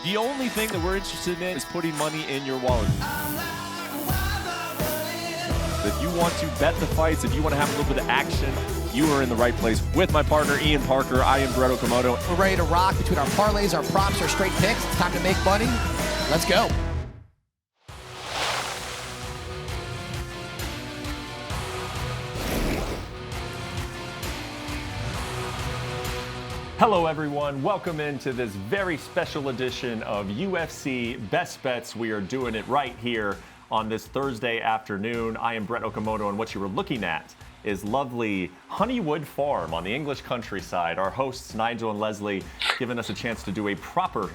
The only thing that we're interested in is putting money in your wallet. If you want to bet the fights, if you want to have a little bit of action, you are in the right place with my partner, Ian Parker. I am Brett Okamoto. We're ready to rock between our parlays, our props, our straight picks. It's time to make money. Let's go. Hello everyone, welcome into this very special edition of UFC Best Bets. We are doing it right here on this Thursday afternoon. I am Brett Okamoto, and what you were looking at is lovely Honeywood Farm on the English countryside. Our hosts, Nigel and Leslie, giving us a chance to do a proper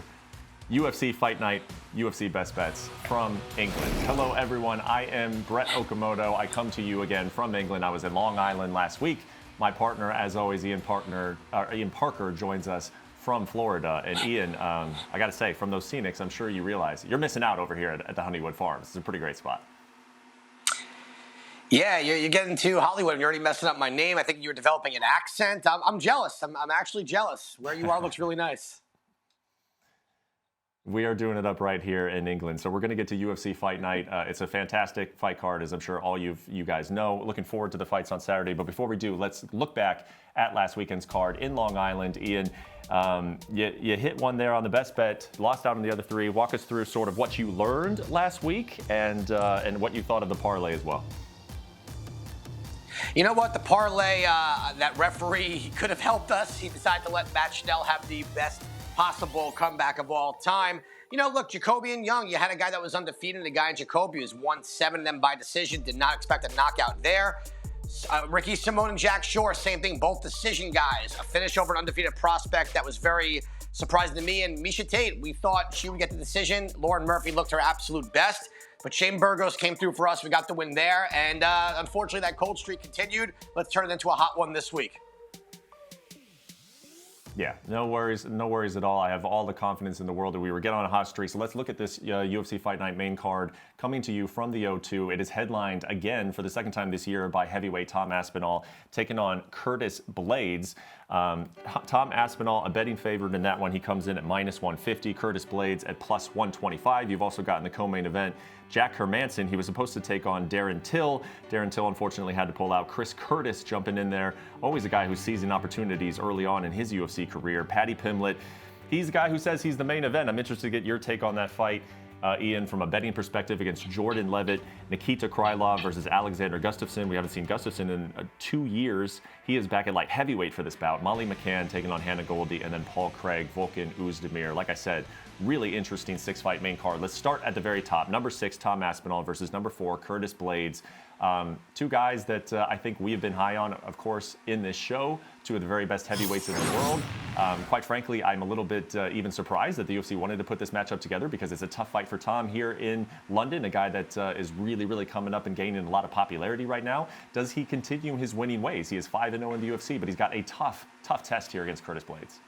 UFC Fight Night, UFC Best Bets from England. Hello everyone, I am Brett Okamoto. I come to you again from England. I was in Long Island last week. My partner, as always, Ian Parker, joins us from Florida. And Ian, I got to say, from those scenics, I'm sure you realize you're missing out over here at the Honeywood Farms. It's a pretty great spot. Yeah, you're getting to Hollywood. You're already messing up my name. I think you're developing an accent. I'm jealous. I'm actually jealous. Where you are looks really nice. We are doing it up right here in England. So we're going to get to UFC Fight Night. It's a fantastic fight card, as I'm sure all you guys know. Looking forward to the fights on Saturday. But before we do, let's look back at last weekend's card in Long Island. Ian, you hit one there on the best bet, lost out on the other three. Walk us through sort of what you learned last week and what you thought of the parlay as well. You know what? The parlay, that referee could have helped us. He decided to let Matt Schnell have the best possible comeback of all time. You know, look, Jacoby and Young, you had a guy that was undefeated, and the guy in Jacoby was won 7 of them by decision. Did not expect a knockout there. Ricky Simone and Jack Shore, same thing, both decision guys. A finish over an undefeated prospect that was very surprising to me. And Miesha Tate, we thought she would get the decision. Lauren Murphy looked her absolute best. But Shane Burgos came through for us. We got the win there. And unfortunately, that cold streak continued. Let's turn it into a hot one this week. Yeah, no worries at all. I have all the confidence in the world that we were getting on a hot streak. So let's look at this UFC Fight Night main card coming to you from the O2. It is headlined again for the second time this year by heavyweight Tom Aspinall taking on Curtis Blaydes. Tom Aspinall, a betting favorite in that one. He comes in at -150. Curtis Blaydes at +125. You've also got in the co-main event Jack Hermanson. He was supposed to take on Darren Till. Darren Till unfortunately had to pull out. Chris Curtis jumping in there. Always a guy who's seizing opportunities early on in his UFC career. Paddy Pimlin, he's the guy who says he's the main event. I'm interested to get your take on that fight, Ian, from a betting perspective against Jordan Levitt. Nikita Krylov versus Alexander Gustafsson. We haven't seen Gustafsson in 2 years. He is back at light heavyweight for this bout. Molly McCann taking on Hannah Goldie, and then Paul Craig, Volkan Oezdemir. Like I said, really interesting 6-fight main card. Let's start at the very top. Number 6, Tom Aspinall versus number 4, Curtis Blaydes. Two guys that I think we have been high on, of course, in this show. Two of the very best heavyweights in the world. Quite frankly, I'm a little bit even surprised that the UFC wanted to put this matchup together because it's a tough fight for Tom here in London, a guy that is really, really coming up and gaining a lot of popularity right now. Does he continue his winning ways? He is 5-0 in the UFC, but he's got a tough test here against Curtis Blaydes.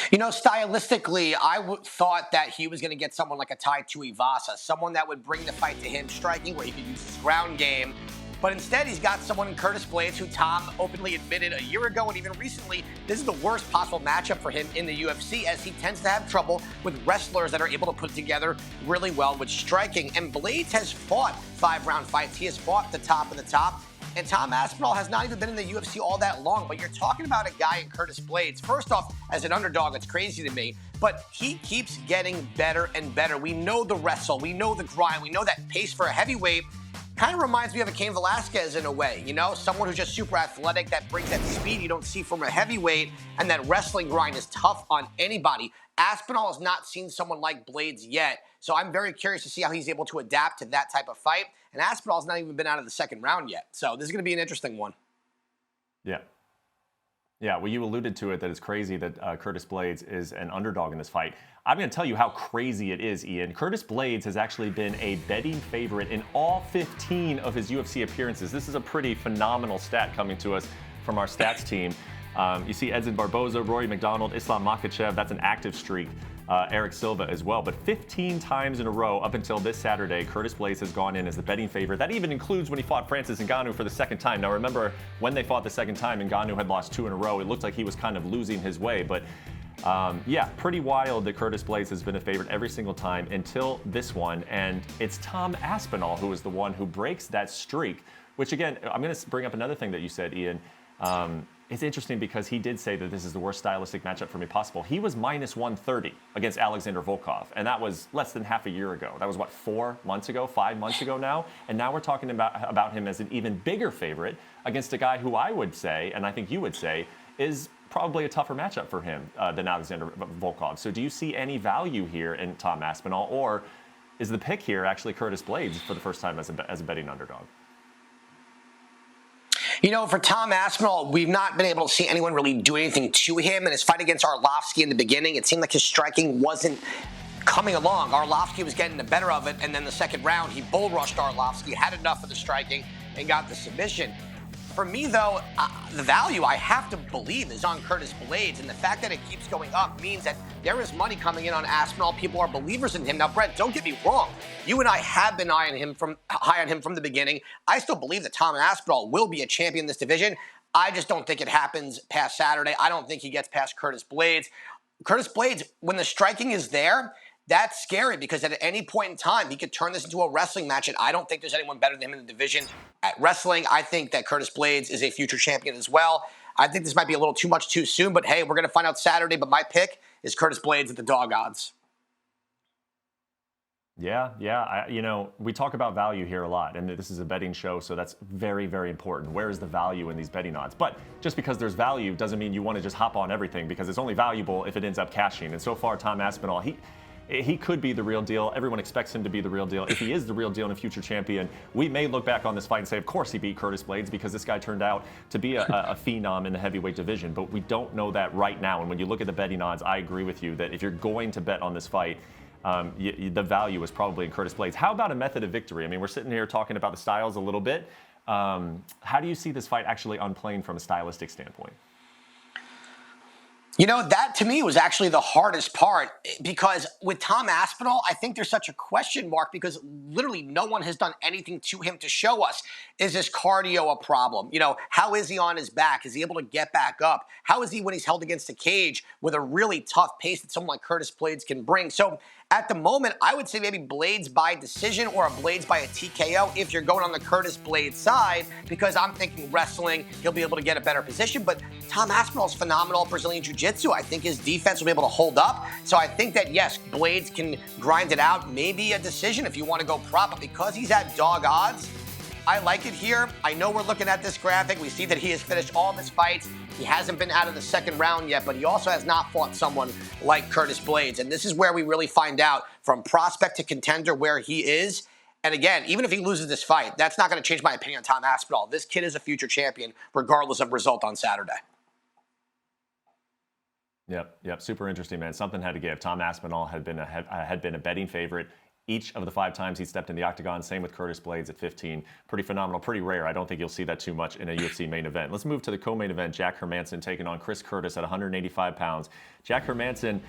You know, stylistically, I thought that he was going to get someone like a Tai Tuivasa, someone that would bring the fight to him striking, where he could use his ground game. But instead, he's got someone in Curtis Blaydes, who Tom openly admitted a year ago and even recently, this is the worst possible matchup for him in the UFC, as he tends to have trouble with wrestlers that are able to put together really well with striking. And Blaydes has fought 5-round fights. He has fought the top of the top. And Tom Aspinall has not even been in the UFC all that long, but you're talking about a guy in Curtis Blaydes. First off, as an underdog, it's crazy to me, but he keeps getting better and better. We know the wrestle, we know the grind, we know that pace for a heavyweight. Kind of reminds me of a Cain Velasquez in a way, you know, someone who's just super athletic, that brings that speed you don't see from a heavyweight, and that wrestling grind is tough on anybody. Aspinall has not seen someone like Blaydes yet, so I'm very curious to see how he's able to adapt to that type of fight. And Aspinall's not even been out of the second round yet, so this is going to be an interesting one. Yeah, well, you alluded to it, that it's crazy that Curtis Blaydes is an underdog in this fight. I'm going to tell you how crazy it is, Ian. Curtis Blaydes has actually been a betting favorite in all 15 of his UFC appearances. This is a pretty phenomenal stat coming to us from our stats team. You see Edson Barboza, Rory McDonald, Islam Makhachev. That's an active streak. Eric Silva as well. But 15 times in a row up until this Saturday, Curtis Blaydes has gone in as the betting favorite. That even includes when he fought Francis Ngannou for the second time. Now remember, when they fought the second time, Ngannou had lost 2 in a row. It looked like he was kind of losing his way. But Yeah, pretty wild that Curtis Blaydes has been a favorite every single time until this one, and it's Tom Aspinall who is the one who breaks that streak, which again, I'm going to bring up another thing that you said, Ian. It's interesting because he did say that this is the worst stylistic matchup for me possible. He was minus 130 against Alexander Volkov, and that was less than half a year ago. That was, what, 4 months ago, 5 months ago now? And now we're talking about him as an even bigger favorite against a guy who I would say, and I think you would say, is probably a tougher matchup for him than Alexander Volkov. So do you see any value here in Tom Aspinall, or is the pick here actually Curtis Blaydes for the first time as a betting underdog? You know, for Tom Aspinall, we've not been able to see anyone really do anything to him. In his fight against Arlovski in the beginning, it seemed like his striking wasn't coming along. Arlovski was getting the better of it, and then the second round, he bull rushed Arlovski, had enough of the striking, and got the submission. For me, though, the value I have to believe is on Curtis Blaydes, and the fact that it keeps going up means that there is money coming in on Aspinall. People are believers in him. Now, Brett, don't get me wrong. You and I have been high on him from the beginning. I still believe that Tom Aspinall will be a champion in this division. I just don't think it happens past Saturday. I don't think he gets past Curtis Blaydes. Curtis Blaydes, when the striking is there, that's scary because at any point in time, he could turn this into a wrestling match, and I don't think there's anyone better than him in the division at wrestling. I think that Curtis Blaydes is a future champion as well. I think this might be a little too much too soon, but hey, we're going to find out Saturday. But my pick is Curtis Blaydes at the dog odds. Yeah. We talk about value here a lot, and this is a betting show, so that's very, very important. Where is the value in these betting odds? But just because there's value doesn't mean you want to just hop on everything, because it's only valuable if it ends up cashing. And so far, Tom Aspinall, he could be the real deal. Everyone expects him to be the real deal. If he is the real deal and a future champion, we may look back on this fight and say, of course he beat Curtis Blaydes, because this guy turned out to be a phenom in the heavyweight division. But we don't know that right now. And when you look at the betting odds, I agree with you that if you're going to bet on this fight, the value is probably in Curtis Blaydes. How about a method of victory? I mean, we're sitting here talking about the styles a little bit. How do you see this fight actually unplaying from a stylistic standpoint? You know, that to me was actually the hardest part, because with Tom Aspinall, I think there's such a question mark because literally no one has done anything to him to show us, is this cardio a problem? You know, how is he on his back? Is he able to get back up? How is he when he's held against the cage with a really tough pace that someone like Curtis Blaydes can bring? So at the moment, I would say maybe Blaydes by decision or a Blaydes by a TKO if you're going on the Curtis Blaydes side, because I'm thinking wrestling, he'll be able to get a better position. But Tom Aspinall is phenomenal Brazilian Jiu-Jitsu. I think his defense will be able to hold up. So I think that, yes, Blaydes can grind it out, maybe a decision if you want to go prop. But because he's at dog odds, I like it here. I know we're looking at this graphic. We see that he has finished all of his fights. He hasn't been out of the second round yet, but he also has not fought someone like Curtis Blaydes. And this is where we really find out from prospect to contender where he is. And again, even if he loses this fight, that's not going to change my opinion on Tom Aspinall. This kid is a future champion, regardless of result on Saturday. Yep. Super interesting, man. Something had to give. Tom Aspinall had been a betting favorite each of the 5 times he stepped in the octagon. Same with Curtis Blaydes at 15. Pretty phenomenal, pretty rare. I don't think you'll see that too much in a UFC main event. Let's move to the co-main event. Jack Hermanson taking on Chris Curtis at 185 pounds. Jack Hermanson,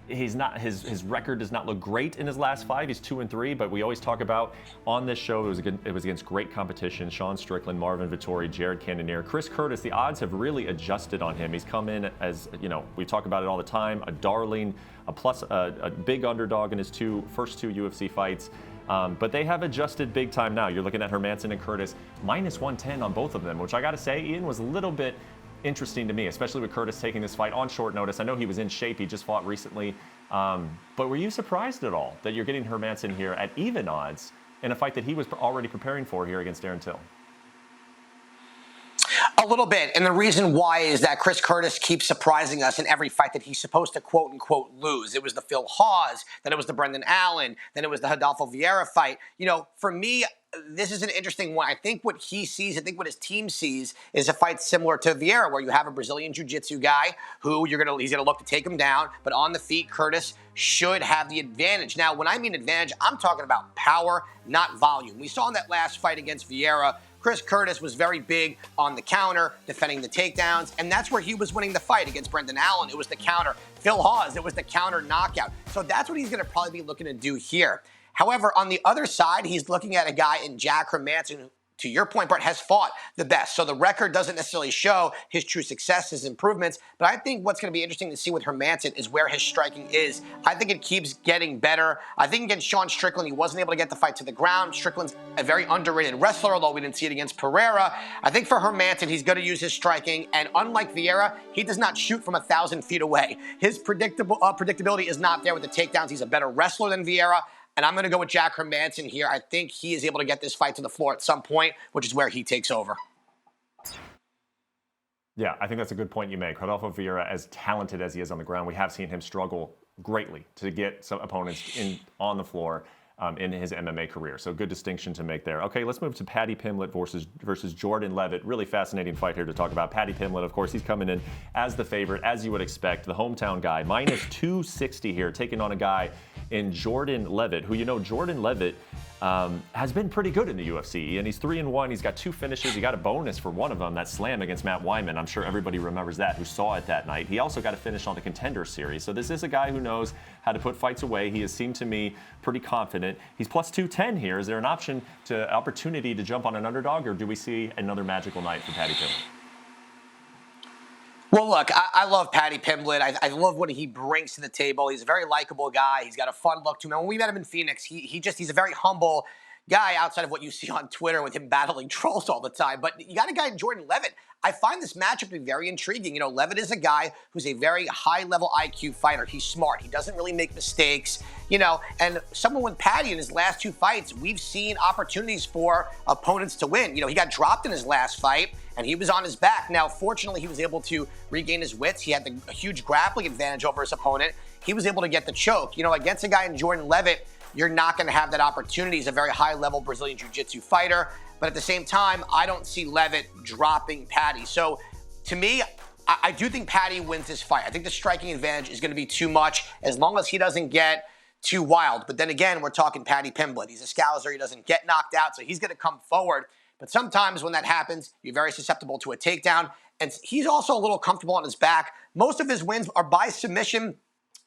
he's not, his record does not look great in his last 5. He's 2-3, but we always talk about on this show, it was against great competition. Sean Strickland, Marvin Vettori, Jared Cannonier. Chris Curtis, the odds have really adjusted on him. He's come in as, we talk about it all the time, a darling, a big underdog in his first two UFC fights. But they have adjusted big time now. You're looking at Hermanson and Curtis, minus 110 on both of them, which I got to say, Ian, was a little bit interesting to me, especially with Curtis taking this fight on short notice. I know he was in shape. He just fought recently. But were you surprised at all that you're getting Hermanson here at even odds in a fight that he was already preparing for here against Darren Till? A little bit, and the reason why is that Chris Curtis keeps surprising us in every fight that he's supposed to quote-unquote lose. It was the Phil Hawes, then it was the Brendan Allen, then it was the Rodolfo Vieira fight. For me, this is an interesting one. I think what he sees, I think what his team sees is a fight similar to Vieira, where you have a Brazilian Jiu-Jitsu guy who he's gonna look to take him down, but on the feet, Curtis should have the advantage. Now, when I mean advantage, I'm talking about power, not volume. We saw in that last fight against Vieira, Chris Curtis was very big on the counter, defending the takedowns, and that's where he was winning the fight against Brendan Allen. It was the counter. Phil Hawes, it was the counter knockout. So that's what he's going to probably be looking to do here. However, on the other side, he's looking at a guy in Jack Hermanson to your point, Brett, has fought the best. So the record doesn't necessarily show his true success, his improvements. But I think what's going to be interesting to see with Hermanson is where his striking is. I think it keeps getting better. I think against Sean Strickland, he wasn't able to get the fight to the ground. Strickland's a very underrated wrestler, although we didn't see it against Pereira. I think for Hermanson, he's going to use his striking. And unlike Vieira, he does not shoot from 1,000 feet away. His predictability is not there with the takedowns. He's a better wrestler than Vieira. And I'm going to go with Jack Hermanson here. I think he is able to get this fight to the floor at some point, which is where he takes over. Yeah, I think that's a good point you make. Rodolfo Vieira, as talented as he is on the ground, we have seen him struggle greatly to get some opponents on the floor in his MMA career. So good distinction to make there. Okay, let's move to Paddy Pimblett versus Jordan Levitt. Really fascinating fight here to talk about. Paddy Pimblett, of course, he's coming in as the favorite, as you would expect, the hometown guy. Minus 260 here, taking on a guy in Jordan Levitt, who, Jordan Levitt has been pretty good in the UFC, and he's 3-1. He's got 2 finishes. He got a bonus for one of them, that slam against Matt Wyman. I'm sure everybody remembers that who saw it that night. He also got a finish on the Contender Series. So this is a guy who knows how to put fights away. He has seemed to me pretty confident. He's plus 210 here. Is there an opportunity to jump on an underdog, or do we see another magical night for Paddy Pimblett? Well, look, I love Paddy Pimblett. I love what he brings to the table. He's a very likable guy. He's got a fun look to him. And when we met him in Phoenix, he's a very humble guy outside of what you see on Twitter with him battling trolls all the time. But you got a guy in Jordan Levitt. I find this matchup to be very intriguing. Levitt is a guy who's a very high-level IQ fighter. He's smart. He doesn't really make mistakes, And someone with Paddy in his last 2 fights, we've seen opportunities for opponents to win. He got dropped in his last fight, and he was on his back. Now, fortunately, he was able to regain his wits. He had a huge grappling advantage over his opponent. He was able to get the choke. Against a guy in Jordan Levitt, you're not going to have that opportunity. He's a very high-level Brazilian Jiu-Jitsu fighter. But at the same time, I don't see Levitt dropping Paddy. So, to me, I do think Paddy wins this fight. I think the striking advantage is going to be too much as long as he doesn't get too wild. But then again, we're talking Paddy Pimblett. He's a scouser. He doesn't get knocked out, so he's going to come forward. But sometimes when that happens, you're very susceptible to a takedown. And he's also a little comfortable on his back. Most of his wins are by submission.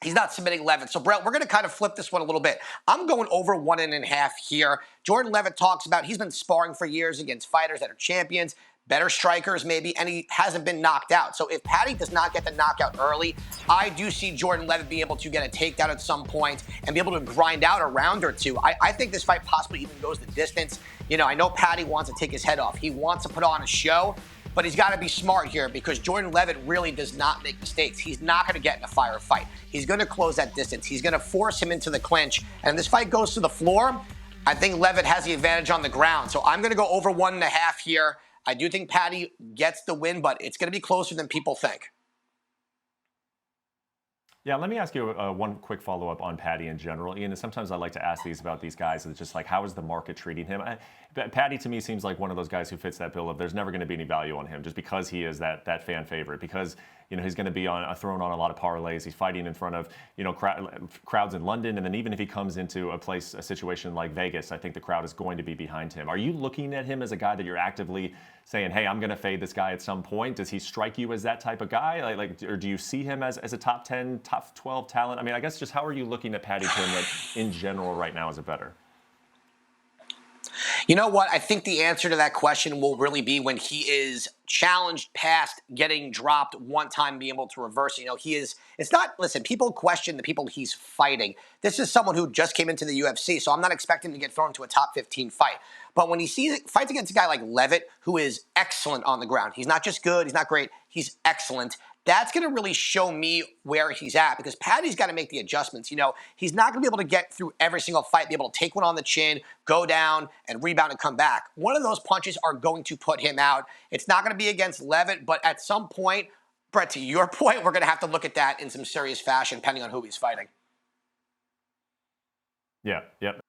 He's not submitting Levitt. So, Brett, we're going to kind of flip this one a little bit. I'm going over 1.5 here. Jordan Levitt talks about he's been sparring for years against fighters that are champions, better strikers maybe, and he hasn't been knocked out. So if Paddy does not get the knockout early, I do see Jordan Levitt be able to get a takedown at some point and be able to grind out a round or two. I think this fight possibly even goes the distance. I know Paddy wants to take his head off. He wants to put on a show. But he's got to be smart here because Jordan Levitt really does not make mistakes. He's not going to get in a fire fight. He's going to close that distance. He's going to force him into the clinch. And if this fight goes to the floor, I think Levitt has the advantage on the ground. So I'm going to go over 1.5 here. I do think Paddy gets the win, but it's going to be closer than people think. Yeah, let me ask you one quick follow-up on Paddy in general. Ian, sometimes I like to ask these about these guys. It's just like, how is the market treating him? Paddy, to me, seems like one of those guys who fits that bill of there's never going to be any value on him just because he is that fan favorite, because he's going to be thrown on a lot of parlays. He's fighting in front of crowds in London, and then even if he comes into a situation like Vegas, I think the crowd is going to be behind him. Are you looking at him as a guy that you're actively saying, hey, I'm going to fade this guy at some point? Does he strike you as that type of guy? Or do you see him as a top 10, top 12 talent? I mean, I guess just how are you looking at Paddy Pimblett in general right now as a bettor? You know what? I think the answer to that question will really be when he is challenged past getting dropped one time and being able to reverse it. It's not, listen, people question the people he's fighting. This is someone who just came into the UFC, so I'm not expecting him to get thrown to a top 15 fight. But when he fights against a guy like Levitt, who is excellent on the ground, he's not just good, he's not great, he's excellent. That's going to really show me where he's at because Paddy's got to make the adjustments. He's not going to be able to get through every single fight, be able to take one on the chin, go down, and rebound and come back. One of those punches are going to put him out. It's not going to be against Levitt, but at some point, Brett, to your point, we're going to have to look at that in some serious fashion, depending on who he's fighting. Yeah, yep.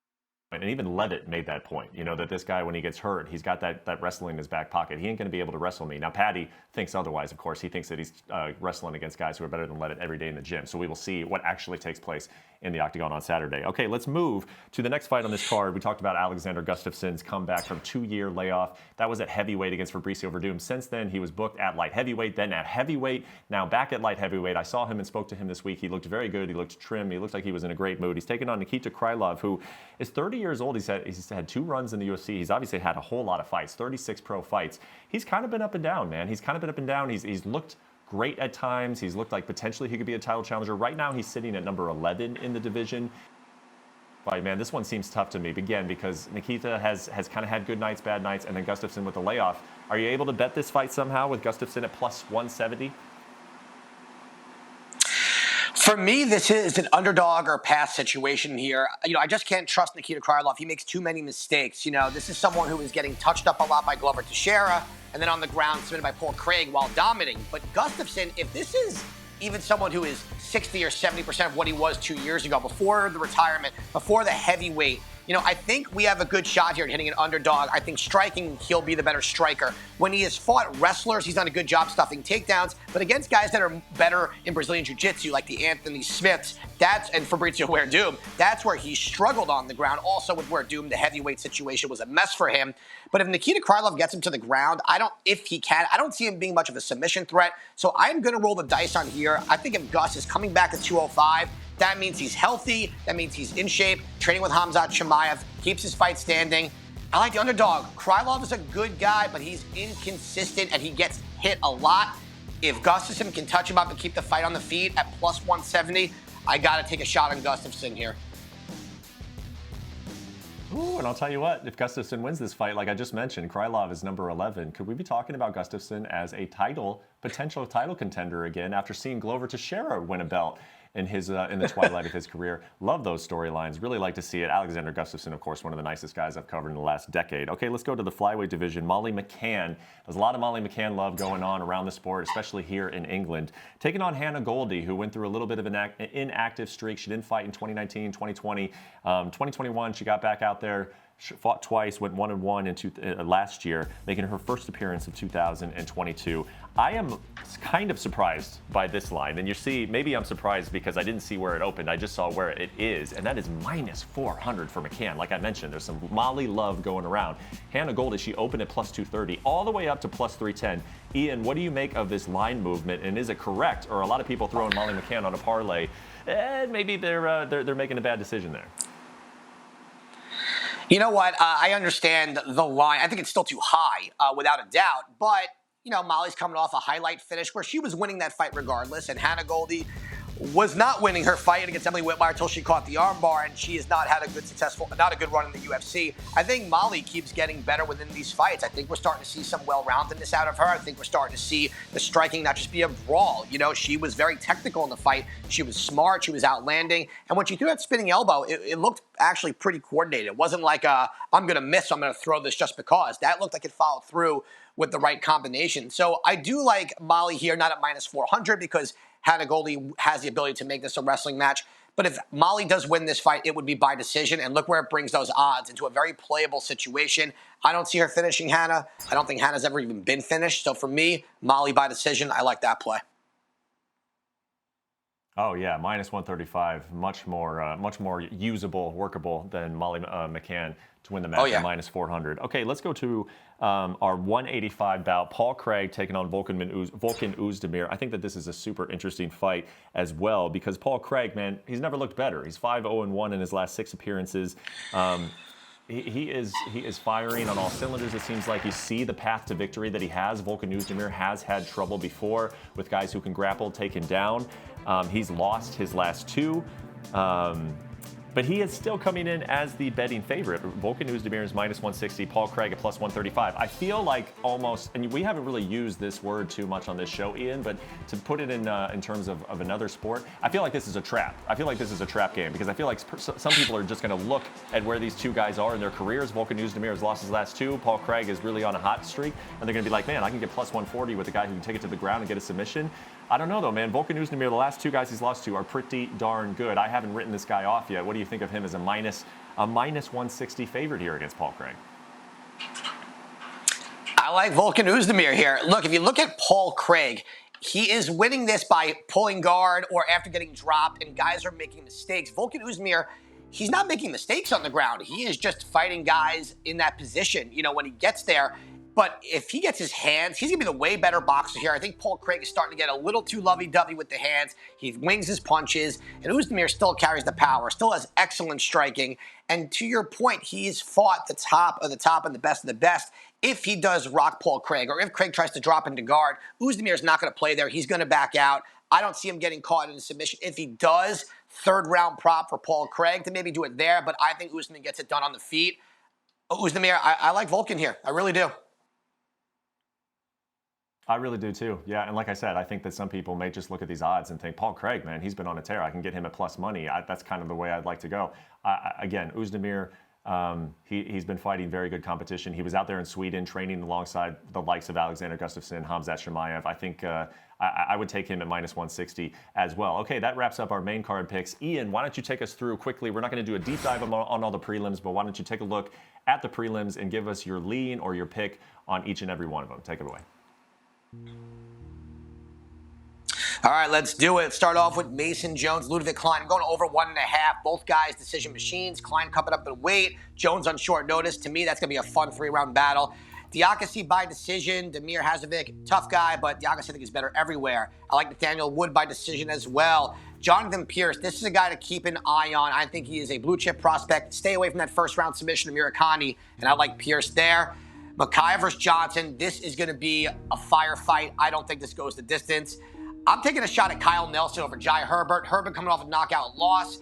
And even Levitt made that point, that this guy, when he gets hurt, he's got that wrestling in his back pocket. He ain't going to be able to wrestle me. Now, Paddy thinks otherwise, of course. He thinks that he's wrestling against guys who are better than Levitt every day in the gym. So we will see what actually takes place in the octagon on Saturday. Okay, let's move to the next fight on this card. We talked about Alexander Gustafsson's comeback from 2-year layoff. That was at heavyweight against Fabricio Verdum. Since then, he was booked at light heavyweight, then at heavyweight, now back at light heavyweight. I saw him and spoke to him this week. He looked very good. He looked trim. He looked like he was in a great mood. He's taken on Nikita Krylov, who is 30 years old. He's had 2 runs in the UFC. He's obviously had a whole lot of fights, 36 pro fights. He's kind of been up and down, man. He's kind of been up and down. He's looked great at times. He's looked like potentially he could be a title challenger. Right now, he's sitting at number 11 in the division. Right, man, this one seems tough to me, again, because Nikita has kind of had good nights, bad nights, and then Gustafsson with the layoff. Are you able to bet this fight somehow with Gustafsson at plus 170? For me, this is an underdog or pass situation here. I just can't trust Nikita Krylov. He makes too many mistakes. This is someone who is getting touched up a lot by Glover Teixeira and then on the ground submitted by Paul Craig while dominating. But Gustafsson, if this is even someone who is 60 or 70% of what he was 2 years ago, before the retirement, before the heavyweight, I think we have a good shot here at hitting an underdog. I think striking, he'll be the better striker. When he has fought wrestlers, he's done a good job stuffing takedowns, but against guys that are better in Brazilian Jiu-Jitsu, like the Anthony Smiths, and Fabrizio Werdum, that's where he struggled on the ground. Also with Werdum, the heavyweight situation was a mess for him. But if Nikita Krylov gets him to the ground, I don't see him being much of a submission threat. So I'm going to roll the dice on here. I think if Gus is coming back at 205, that means he's healthy. That means he's in shape, training with Khamzat Chimaev, keeps his fight standing. I like the underdog. Krylov is a good guy, but he's inconsistent and he gets hit a lot. If Gustafsson can touch him up and keep the fight on the feet at plus 170, I got to take a shot on Gustafsson here. Ooh, and I'll tell you what, if Gustafsson wins this fight, like I just mentioned, Krylov is number 11. Could we be talking about Gustafsson as a potential title contender again after seeing Glover Teixeira win a belt in the twilight of his career? Love those storylines. Really like to see it. Alexander Gustafsson, of course, one of the nicest guys I've covered in the last decade. Okay, let's go to the flyweight division. Molly McCann. There's a lot of Molly McCann love going on around the sport, especially here in England. Taking on Hannah Goldie, who went through a little bit of an inactive streak. She didn't fight in 2019, 2020. 2021, she got back out there. She fought twice, went 1-1 last year, making her first appearance of 2022. I am kind of surprised by this line. And you see, maybe I'm surprised because I didn't see where it opened. I just saw where it is. And that is minus 400 for McCann. Like I mentioned, there's some Molly love going around. Hannah Goldie, she opened at plus 230, all the way up to plus 310. Ian, what do you make of this line movement? And is it correct? Or are a lot of people throwing Molly McCann on a parlay? Maybe they're making a bad decision there. You know what? I understand the line. I think it's still too high, without a doubt. But, Molly's coming off a highlight finish where she was winning that fight regardless. And Hannah Goldie was not winning her fight against Emily Whitmire until she caught the armbar, and she has not had not a good run in the UFC. I think Molly keeps getting better within these fights. I think we're starting to see some well-roundedness out of her. I think we're starting to see the striking not just be a brawl. She was very technical in the fight. She was smart. She was outlanding. And when she threw that spinning elbow, it looked actually pretty coordinated. It wasn't like, I'm going to miss, so I'm going to throw this just because. That looked like it followed through with the right combination. So I do like Molly here, not at minus 400, because Hannah Goldie has the ability to make this a wrestling match. But if Molly does win this fight, it would be by decision. And look where it brings those odds into a very playable situation. I don't see her finishing Hannah. I don't think Hannah's ever even been finished. So for me, Molly by decision, I like that play. Oh yeah, minus 135, much more usable, workable than Molly McCann to win the match at minus 400. Okay, let's go to our 185 bout. Paul Craig taking on Volkan Oezdemir. I think that this is a super interesting fight as well because Paul Craig, man, he's never looked better. He's 5-0-1 in his last 6 appearances. He is firing on all cylinders. It seems like you see the path to victory that he has. Volkan Oezdemir has had trouble before with guys who can grapple, take him down. He's lost his last 2. But he is still coming in as the betting favorite. Volkan Oezdemir is minus 160, Paul Craig at plus 135. I feel like almost, and we haven't really used this word too much on this show, Ian, but to put it in terms of another sport, I feel like this is a trap. I feel like this is a trap game because I feel like some people are just going to look at where these two guys are in their careers. Volkan Oezdemir has lost his last 2. Paul Craig is really on a hot streak, and they're going to be like, man, I can get plus 140 with a guy who can take it to the ground and get a submission. I don't know, though, man. Volkan Oezdemir, the last 2 guys he's lost to are pretty darn good. I haven't written this guy off yet. What do you think of him as a minus 160 favorite here against Paul Craig? I like Volkan Oezdemir here. Look, if you look at Paul Craig, he is winning this by pulling guard or after getting dropped, and guys are making mistakes. Volkan Oezdemir, he's not making mistakes on the ground. He is just fighting guys in that position. When he gets there, But if he gets his hands, he's going to be the way better boxer here. I think Paul Craig is starting to get a little too lovey-dovey with the hands. He wings his punches, and Oezdemir still carries the power, still has excellent striking. And to your point, he's fought the top of the best of the best. If he does rock Paul Craig, or if Craig tries to drop into guard, Oezdemir is not going to play there. He's going to back out. I don't see him getting caught in a submission. If he does, third-round prop for Paul Craig to maybe do it there, but I think Oezdemir gets it done on the feet. Oezdemir, I like Volkan here. I really do. I really do too. Yeah, and like I said, I think that some people may just look at these odds and think, Paul Craig, man, he's been on a tear. I can get him at plus money. That's kind of the way I'd like to go. Again, Oezdemir, he's been fighting very good competition. He was out there in Sweden training alongside the likes of Alexander Gustafsson, Khamzat Chimaev. I think I would take him at minus 160 as well. Okay, that wraps up our main card picks. Ian, why don't you take us through quickly? We're not going to do a deep dive on all the prelims, but why don't you take a look at the prelims and give us your lean or your pick on each and every one of them. Take it away. All right, let's do it. Start off with Mason Jones, Ludwig Klein. I'm going over 1.5. Both guys decision machines. Klein coming up in weight. Jones on short notice. To me, that's going to be a fun 3-round battle. Diakasi by decision. Damir Hazovic, tough guy, but Diakasi I think is better everywhere. I like Nathaniel Wood by decision as well. Jonathan Pierce, this is a guy to keep an eye on. I think he is a blue chip prospect. Stay away from that first round submission of Murakami, and I like Pierce there. Mokaev versus Johnson, this is going to be a firefight. I don't think this goes the distance. I'm taking a shot at Kyle Nelson over Jai Herbert. Herbert coming off a knockout loss.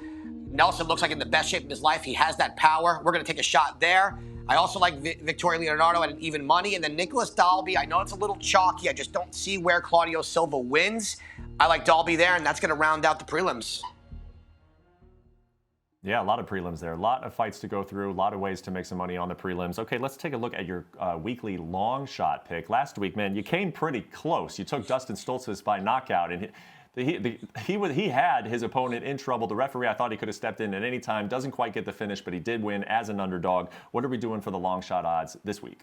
Nelson looks like in the best shape of his life. He has that power. We're going to take a shot there. I also like Victoria Leonardo at an even money. And then Nicholas Dalby, I know it's a little chalky. I just don't see where Claudio Silva wins. I like Dalby there, and that's going to round out the prelims. Yeah, a lot of prelims there. A lot of fights to go through, a lot of ways to make some money on the prelims. Okay, let's take a look at your weekly long shot pick. Last week, man, you came pretty close. You took Dustin Stoltzfus by knockout, and he had his opponent in trouble. The referee, I thought he could have stepped in at any time. Doesn't quite get the finish, but he did win as an underdog. What are we doing for the long shot odds this week?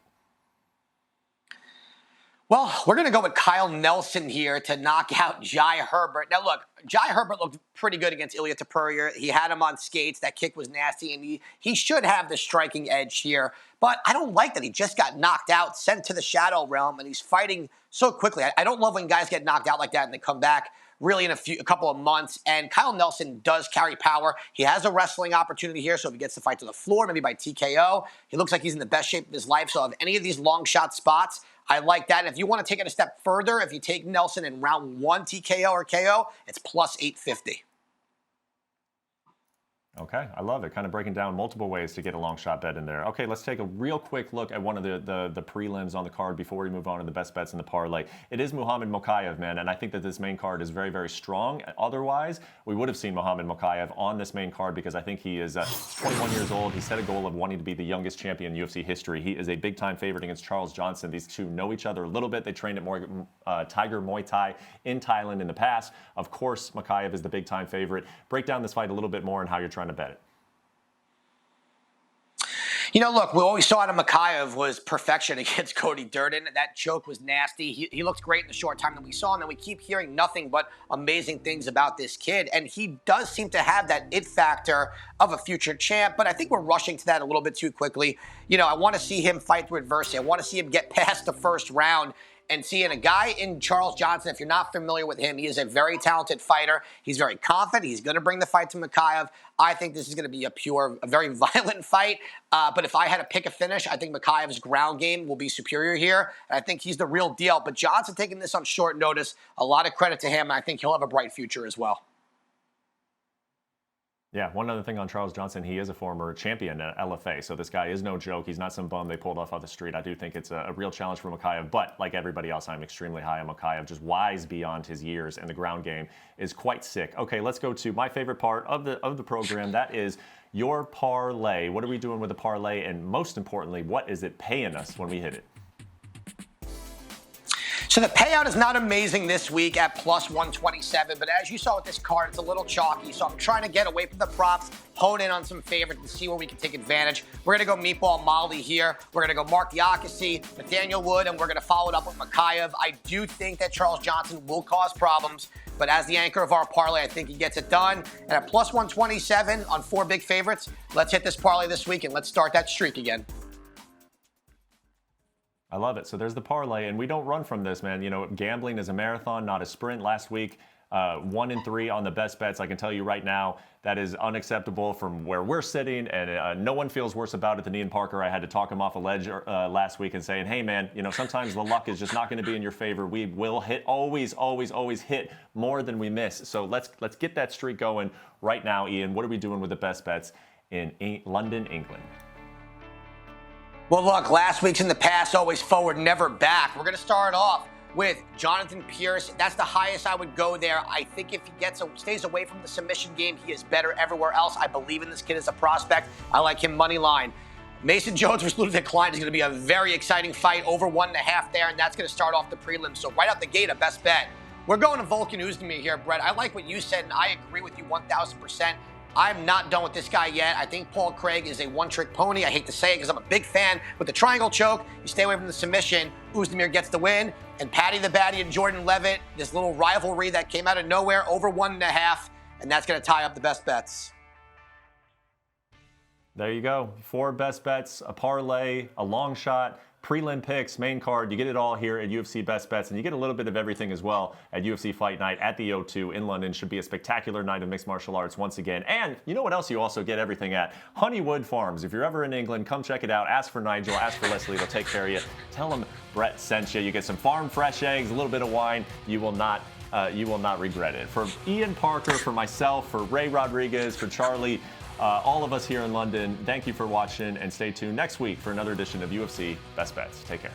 Well, we're going to go with Kyle Nelson here to knock out Jai Herbert. Now, look, Jai Herbert looked pretty good against Ilia Topuria. He had him on skates. That kick was nasty, and he should have the striking edge here. But I don't like that he just got knocked out, sent to the shadow realm, and he's fighting so quickly. I don't love when guys get knocked out like that and they come back really in a couple of months. And Kyle Nelson does carry power. He has a wrestling opportunity here, so if he gets the fight to the floor, maybe by TKO, he looks like he's in the best shape of his life. So of any of these long shot spots, I like that. If you want to take it a step further, if you take Nelson in round 1 TKO or KO, it's plus 850. Okay, I love it. Kind of breaking down multiple ways to get a long shot bet in there. Okay, let's take a real quick look at one of the prelims on the card before we move on to the best bets in the parlay. It is Muhammad Mokaev, man, and I think that this main card is very, very strong. Otherwise, we would have seen Muhammad Mokaev on this main card because I think he is 21 years old. He set a goal of wanting to be the youngest champion in UFC history. He is a big-time favorite against Charles Johnson. These two know each other a little bit. They trained at Tiger Muay Thai in Thailand in the past. Of course, Mokaev is the big-time favorite. Break down this fight a little bit more and how you're trying to bet it. You know, look, what we saw out of Mokaev was perfection against Cody Durden. That choke was nasty. He looked great in the short time that we saw him, and we keep hearing nothing but amazing things about this kid. And he does seem to have that it factor of a future champ, but I think we're rushing to that a little bit too quickly. You know, I want to see him fight through adversity. I want to see him get past the first round. And seeing a guy in Charles Johnson, if you're not familiar with him, he is a very talented fighter. He's very confident. He's going to bring the fight to Mokaev. I think this is going to be a very violent fight. But if I had to pick a finish, I think Mokaev's ground game will be superior here. And I think he's the real deal. But Johnson taking this on short notice, a lot of credit to him. And I think he'll have a bright future as well. Yeah, one other thing on Charles Johnson, he is a former champion at LFA, so this guy is no joke. He's not some bum they pulled off the street. I do think it's a real challenge for Mokaev, but like everybody else, I'm extremely high on Mokaev, just wise beyond his years, and the ground game is quite sick. Okay, let's go to my favorite part of the program. That is your parlay. What are we doing with the parlay, and most importantly, what is it paying us when we hit it? So the payout is not amazing this week at plus 127, but as you saw with this card, it's a little chalky. So I'm trying to get away from the props, hone in on some favorites, and see where we can take advantage. We're going to go Meatball Molly here. We're going to go Mark Diakasi, Nathaniel Wood, and we're going to follow it up with Mokaev. I do think that Charles Johnson will cause problems, but as the anchor of our parlay, I think he gets it done. And at plus 127 on 4 big favorites, let's hit this parlay this week and let's start that streak again. I love it. So there's the parlay, and we don't run from this, man. You know, gambling is a marathon, not a sprint. Last week, 1-3 on the best bets. I can tell you right now, that is unacceptable from where we're sitting, and no one feels worse about it than Ian Parker. I had to talk him off a ledge last week and saying, hey, man, you know, sometimes the luck is just not going to be in your favor. We will always hit more than we miss. So let's get that streak going right now, Ian. What are we doing with the best bets in London, England? Well, look, last week's in the past, always forward, never back. We're going to start off with Jonathan Pierce. That's the highest I would go there. I think if he stays away from the submission game, he is better everywhere else. I believe in this kid as a prospect. I like him money line. Mason Jones versus Ludwig Klein is going to be a very exciting fight, over 1.5 there, and that's going to start off the prelims. So right out the gate, a best bet. We're going to Volkanovski here, Brett. I like what you said, and I agree with you 1,000%. I'm not done with this guy yet. I think Paul Craig is a one-trick pony. I hate to say it because I'm a big fan. With the triangle choke, you stay away from the submission. Ozdemir gets the win. And Paddy the Baddy and Jordan Levitt, this little rivalry that came out of nowhere, over 1.5. And that's going to tie up the best bets. There you go. 4 best bets, a parlay, a long shot, prelim picks, main card. You get it all here at UFC Best Bets, and you get a little bit of everything as well at UFC Fight Night at the O2 in London. Should be a spectacular night of mixed martial arts once again. And you know what else you also get everything at? Honeywood Farms. If you're ever in England, come check it out. Ask for Nigel, ask for Leslie. They'll take care of you. Tell them Brett sent you. You get some farm fresh eggs, a little bit of wine. You will not regret it. For Ian Parker, for myself, for Ray Rodriguez, for Charlie, all of us here in London, thank you for watching, and stay tuned next week for another edition of UFC Best Bets. Take care.